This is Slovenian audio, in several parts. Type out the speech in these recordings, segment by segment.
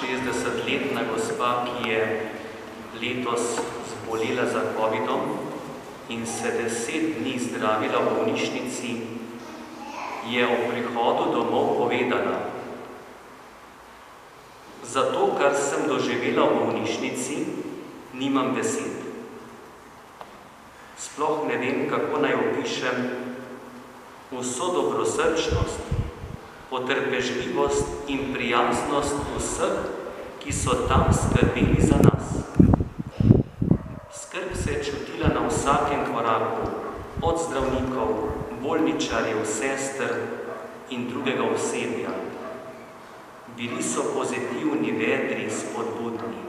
60-letna gospa, ki je letos zbolela za covidom in se 10 dni zdravila v bolnišnici, je o prihodu domov povedala: zato, kar sem doživela v bolnišnici, nimam besed. Sploh ne vem, kako naj opišem vso dobrosrčnost, potrpežljivost in prijaznost vseh, ki so tam skrbeli za nas. Skrb se je čutila na vsakem koraku, od zdravnikov, bolničarjev, sester in drugega osebja. Bili so pozitivni, vedri, spodbudni.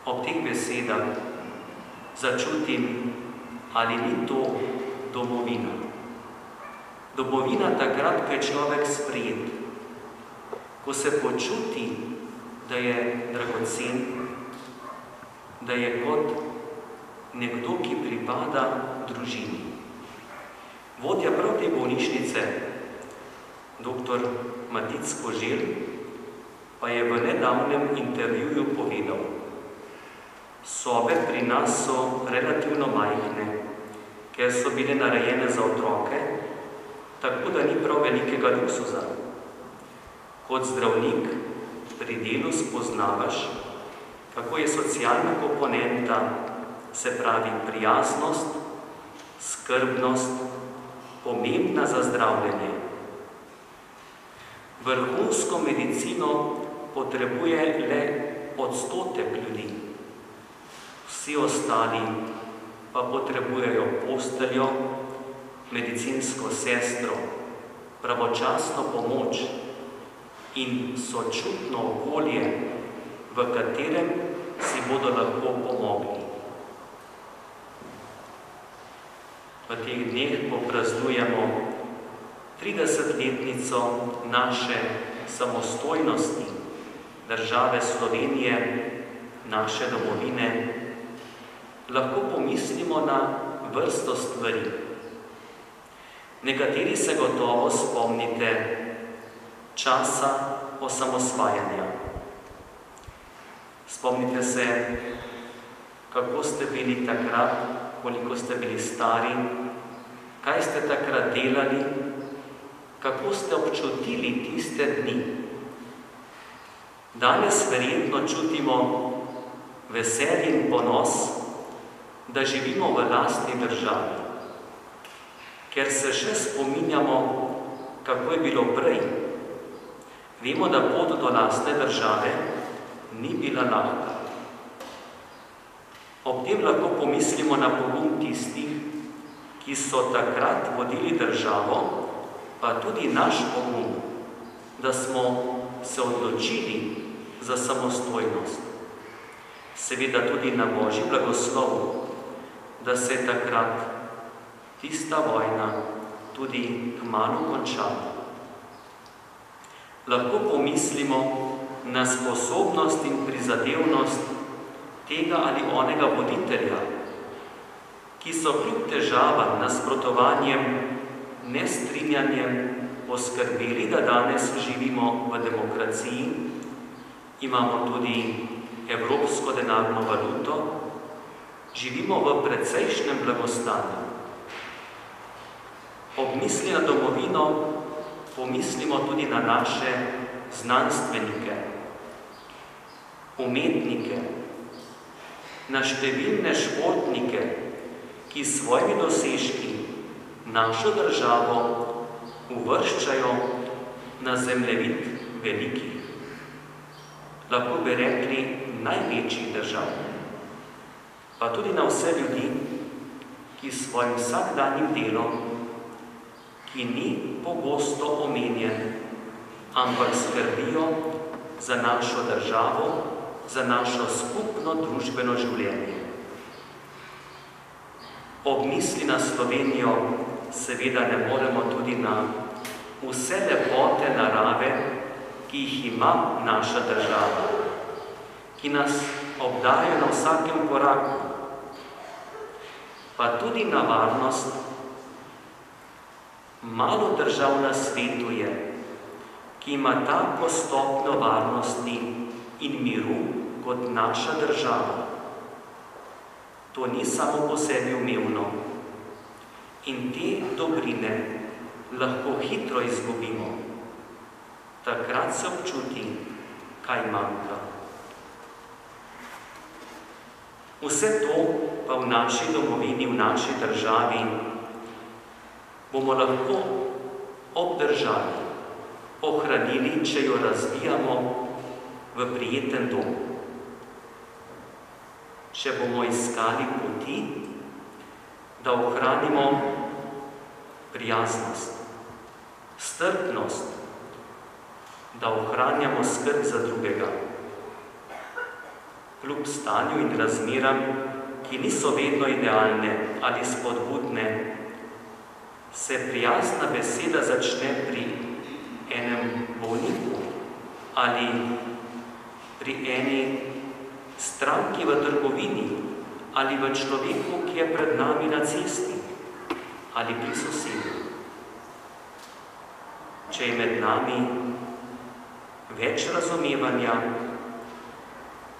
Ob teh besedah začutim, ali ni to domovina. Domovina takrat, ko je človek sprejet, ko se počuti, da je dragocen, da je kot nekdo, ki pripada družini. Vodja prav te bolnišnice, dr. Matic Koželj, pa je v nedavnem intervjuju povedal: sobe pri nas so relativno majhne, ker so bile narejene za otroke, tako da ni prav velikega luksuza. Kot zdravnik pri delu spoznavaš, kako je socialna komponenta, se pravi prijaznost, skrbnost, pomembna za zdravljenje. Vrhunsko medicino potrebuje le odstotek ljudi. Vsi ostali pa potrebujejo posteljo, medicinsko sestro, pravočasno pomoč in sočutno okolje, v katerem si bodo lahko pomogli. V teh dneh popraznujemo 30-letnico naše samostojnosti, države Slovenije, naše domovine. Lahko pomislimo na vrsto stvari. Nekateri se gotovo spomnite časa osamosvajanja. Spomnite se, kako ste bili takrat, koliko ste bili stari, kaj ste takrat delali, kako ste občutili tiste dni. Danes verjetno čutimo veselje in ponos, da živimo v lastni državi, ker se še spominjamo, kako je bilo prej. Vemo, da pot do lastne države ni bila lahka. Ob tem lahko pomislimo na pogum tistih, ki so takrat vodili državo, pa tudi naš pogum, da smo se odločili za samostojnost. Seveda tudi na Božji blagoslov, da se je takrat tista vojna tudi kmalu končala. Lahko pomislimo na sposobnost in prizadevnost tega ali onega voditelja, ki so kljub težavam, nasprotovanjem, nestrinjanjem poskrbeli, da danes živimo v demokraciji, imamo tudi evropsko denarno valuto, živimo v precejšnjem blagostanju. Ob misli na domovino pomislimo tudi na naše znanstvenike, umetnike, na številne športnike, ki s svojimi dosežki našo državo uvrščajo na zemljevid velikih, lahko bi rekli največjih držav, pa tudi na vse ljudi, ki s svojim vsakdanjim delom, ki ni pogosto omenjen, ampak skrbijo za našo državo, za našo skupno družbeno življenje. Ob misli na Slovenijo seveda ne moremo tudi na vse lepote narave, ki jih ima naša država, ki nas obdajajo na vsakem koraku, pa tudi na varnost. Malo držav na svetu je, ki ima tako stopnjo varnosti in miru kot naša država. To ni samo po sebi umevno in te dobrine lahko hitro izgubimo. Takrat se občuti, kaj manjka. Vse to pa v naši domovini, v naši državi bomo lahko obdržali, ohranili, če jo razvijamo v prijeten dom. Če bomo iskali poti, da ohranimo prijaznost, strpnost, da ohranjamo skrb za drugega. Kljub stanju in razmeram, ki niso vedno idealne ali spodbudne, se prijazna beseda začne pri enem bolniku ali pri eni stranki v trgovini ali v človeku, ki je pred nami na cesti ali pri sosedu. Če je med nami več razumevanja,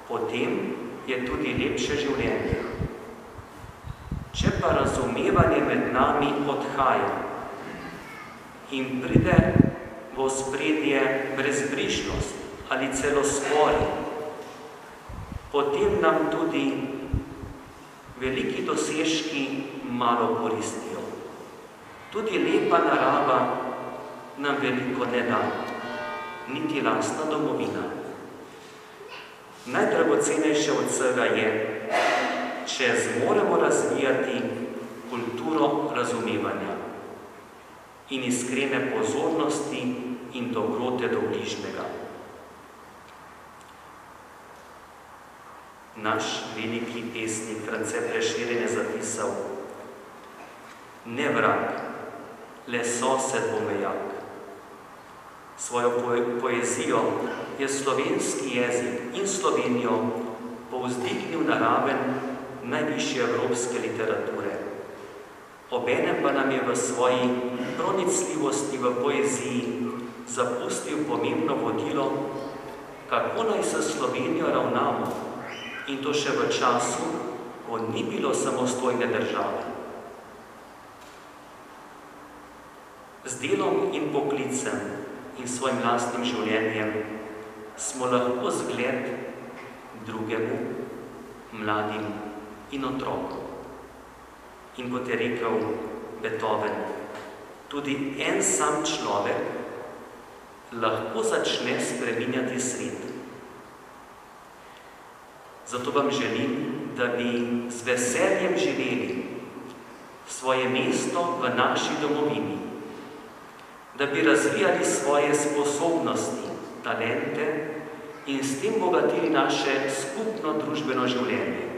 potem je tudi lepše življenje. Če pa razumevanje med nami odhaja in pride v ospredje brezbrižnost ali celo spori, potem nam tudi veliki dosežki malo koristijo. Tudi lepa narava nam veliko ne da, niti lastna domovina. Najdragocenejše od vsega je, če zmoremo razvijati kulturo razumevanja in iskrene pozornosti in dobrote do bližnjega. Naš veliki pesnik France Prešeren je zapisal: ne vrag, le sosed bo mejak. Svojo poezijo je slovenski jezik in Slovenijo povzdignil na raven najvišje evropske literature. Obenem pa nam je v svoji pronicljivosti v poeziji zapustil pomembno vodilo, kako naj se Slovenijo ravnamo, in to še v času, ko ni bilo samostojne države. Z delom in poklicem in svojim lastnim življenjem smo lahko zgled drugemu, mladim in otrokom. In kot je rekel Beethoven, tudi en sam človek lahko začne spreminjati svet. Zato vam želim, da bi z veseljem živeli svoje mesto v naši domovini, da bi razvijali svoje sposobnosti, talente in s tem bogatili naše skupno družbeno življenje.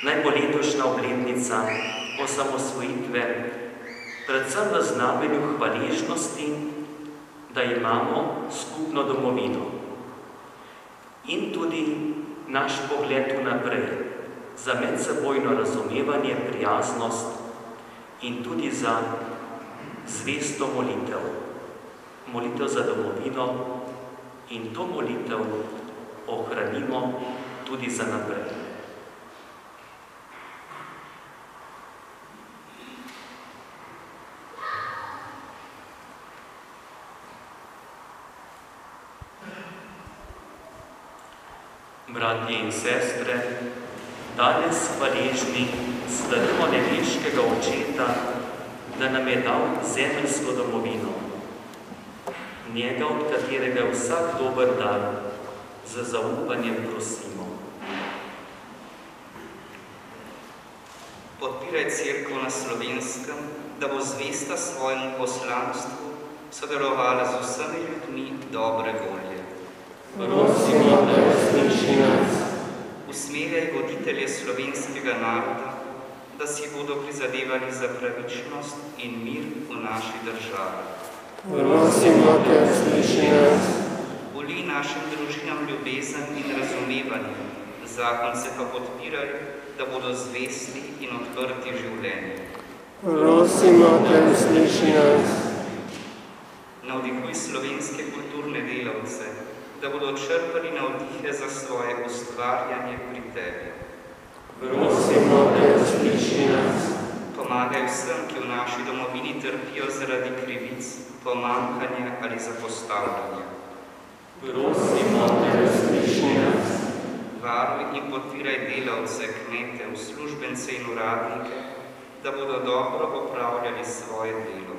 Naj bo letošnja obletnica osamosvojitve predvsem v znamenju hvaležnosti, da imamo skupno domovino in tudi naš pogled vnaprej za medsebojno razumevanje, prijaznost in tudi za zvesto molitev. Molitev za domovino in to molitev ohranimo tudi za naprej. Bratje in sestre, danes hvaležni slavimo nebeškega Očeta, da nam je dal zemeljsko domovino, njega, od katerega je vsak dober dar, z zaupanjem prosimo. Podpiraj Cerkev na Slovenskem, da bo zvesta svojemu poslanstvu sodelovala z vsemi ljudmi dobre volje. Prosimo, da usliši nas. Usmerjaj voditelje slovenskega naroda, da si bodo prizadevali za pravičnost in mir v naši državi. Prosimo, da usliši nas. Vlij našim družinam ljubezen in razumevanje, zakonce pa podpiraj, da bodo zvesti in odprti življenje. Prosimo, da usliši nas. Navdihuj slovenske kulturne delavce, da bodo črpali navdihe za svoje ustvarjanje pri tebi. Prosimo te, usliši nas. Pomagaj vsem, ki v naši domovini trpijo zaradi krivic, pomanjkanja ali zapostavljanja. Prosimo te, usliši nas. Varuj in podpiraj delavce, kmete, uslužbence in uradnike, da bodo dobro opravljali svoje delo.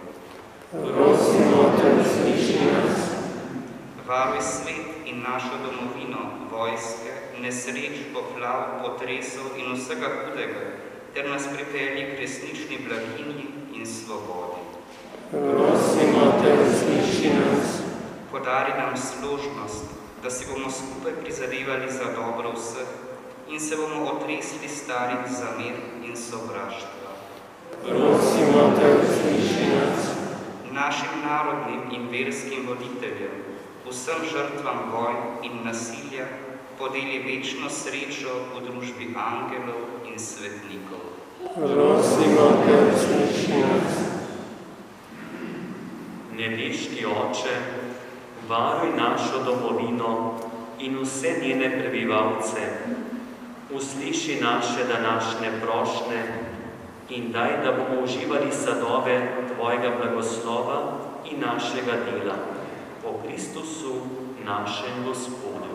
Prosimo te, usliši nas. Varuj svet in našo domovino, vojske, nesreč, poplav, potresov in vsega hudega, ter nas pripelji k resnični blaginji in svobodi. Prosimo te, usliši nas. Podari nam složnost, da si bomo skupaj prizadevali za dobro vseh in se bomo otresli starih zamer in sovraštva. Prosimo te, usliši nas. Našim narodnim in verskim voditeljem, vsem žrtvam vojn in nasilja, podeli večno srečo v družbi angelov in svetnikov. Prosimo te, usliši nas. Nebeški Oče, varuj našo domovino in vse njene prebivalce. Usliši naše današnje prošnje in daj, da bomo uživali sadove Tvojega blagoslova in našega dela. Po Kristusu, našem Gospodu.